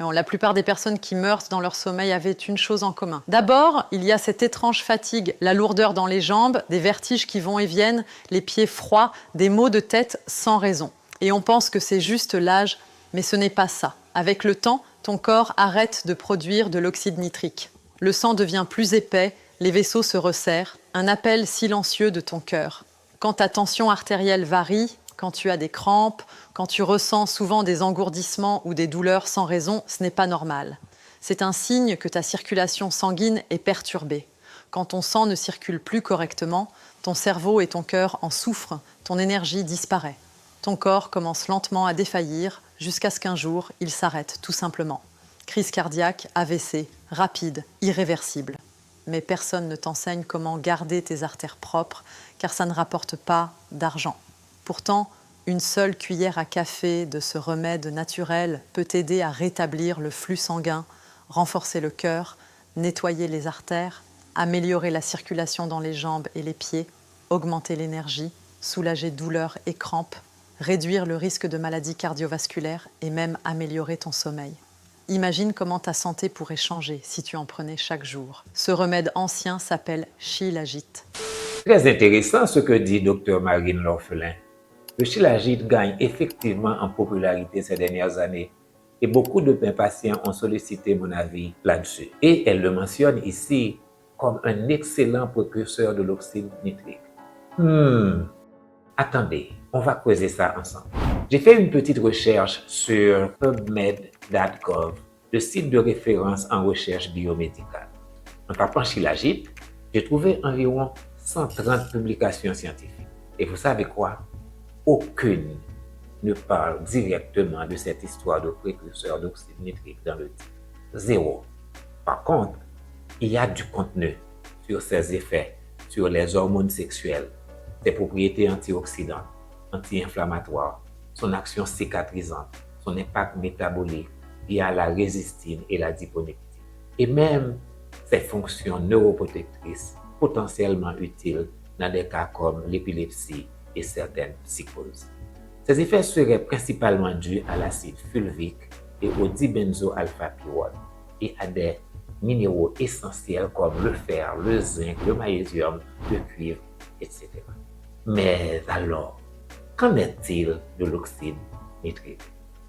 Alors, la plupart des personnes qui meurent dans leur sommeil avaient une chose en commun. D'abord, il y a cette étrange fatigue, la lourdeur dans les jambes, des vertiges qui vont et viennent, les pieds froids, des maux de tête sans raison. Et on pense que c'est juste l'âge, mais ce n'est pas ça. Avec le temps, ton corps arrête de produire de l'oxyde nitrique. Le sang devient plus épais, les vaisseaux se resserrent, un appel silencieux de ton cœur. Quand ta tension artérielle varie, quand tu as des crampes, quand tu ressens souvent des engourdissements ou des douleurs sans raison, ce n'est pas normal. C'est un signe que ta circulation sanguine est perturbée. Quand ton sang ne circule plus correctement, ton cerveau et ton cœur en souffrent, ton énergie disparaît. Ton corps commence lentement à défaillir jusqu'à ce qu'un jour, il s'arrête tout simplement. Crise cardiaque, AVC, rapide, irréversible. Mais personne ne t'enseigne comment garder tes artères propres, car ça ne rapporte pas d'argent. Pourtant, une seule cuillère à café de ce remède naturel peut t'aider à rétablir le flux sanguin, renforcer le cœur, nettoyer les artères, améliorer la circulation dans les jambes et les pieds, augmenter l'énergie, soulager douleurs et crampes, réduire le risque de maladies cardiovasculaires et même améliorer ton sommeil. Imagine comment ta santé pourrait changer si tu en prenais chaque jour. Ce remède ancien s'appelle Shilajit. Très intéressant ce que dit Dr Marine L'Orphelin. Le Shilajit gagne effectivement en popularité ces dernières années et beaucoup de mes patients ont sollicité mon avis là-dessus. Et elle le mentionne ici comme un excellent précurseur de l'oxyde nitrique. Attendez, on va creuser ça ensemble. J'ai fait une petite recherche sur PubMed.gov, le site de référence en recherche biomédicale. En tapant Shilajit, j'ai trouvé environ 130 publications scientifiques. Et vous savez quoi? Aucune ne parle directement de cette histoire de précurseur d'oxyde nitrique dans le titre. Zéro. Par contre, il y a du contenu sur ses effets sur les hormones sexuelles, ses propriétés antioxydantes, anti-inflammatoires, son action cicatrisante, son impact métabolique via la résistine et la diponectine, et même ses fonctions neuroprotectrices potentiellement utiles dans des cas comme l'épilepsie et certaines psychoses. Ces effets seraient principalement dus à l'acide fulvique et au dibenzoalpha-pyrrole et à des minéraux essentiels comme le fer, le zinc, le magnésium, le cuivre, etc. Mais alors, qu'en est-il de l'oxyde nitrique?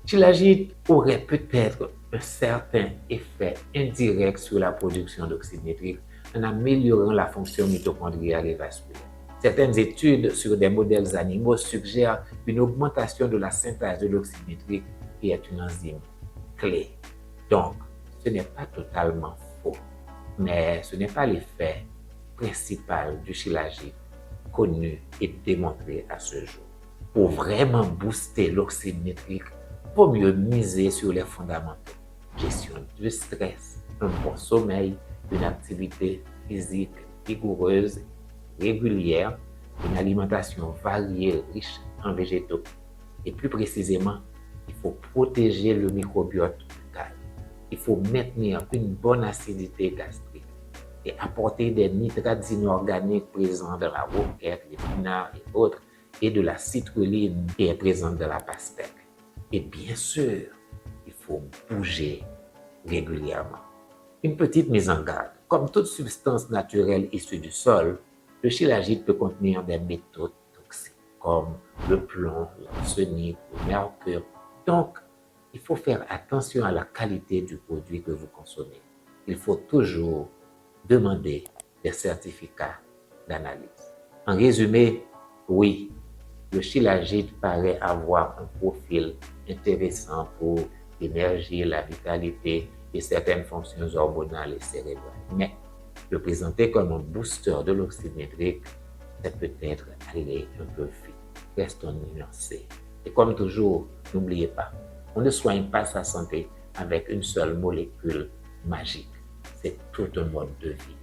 Shilajit aurait peut-être un certain effet indirect sur la production d'oxyde nitrique en améliorant la fonction mitochondriale et vasculaire. Certaines études sur des modèles animaux suggèrent une augmentation de la synthèse de l'oxyde nitrique qui est une enzyme clé. Donc, ce n'est pas totalement faux, mais ce n'est pas l'effet principal du Shilajit connu et démontré à ce jour. Pour vraiment booster l'oxyde nitrique, il vaut mieux miser sur les fondamentaux. Gestion du stress, un bon sommeil, une activité physique vigoureuse, régulière, une alimentation variée, riche en végétaux. Et plus précisément, il faut protéger le microbiote buccal. Il faut maintenir une bonne acidité gastrique et apporter des nitrates inorganiques présents dans la roquette, l'épinard et autres, et de la citrulline qui est présente dans la pastèque. Et bien sûr, il faut bouger régulièrement. Une petite mise en garde. Comme toute substance naturelle issue du sol, le Shilajit peut contenir des métaux toxiques comme le plomb, l'arsenic, le mercure. Donc, il faut faire attention à la qualité du produit que vous consommez. Il faut toujours demander des certificats d'analyse. En résumé, oui, le Shilajit paraît avoir un profil intéressant pour l'énergie, la vitalité et certaines fonctions hormonales et cérébrales. Mais le présenter comme un booster de l'oxyde nitrique, c'est peut-être aller un peu vite. Restons nuancés. Et comme toujours, n'oubliez pas, on ne soigne pas sa santé avec une seule molécule magique. C'est tout un mode de vie.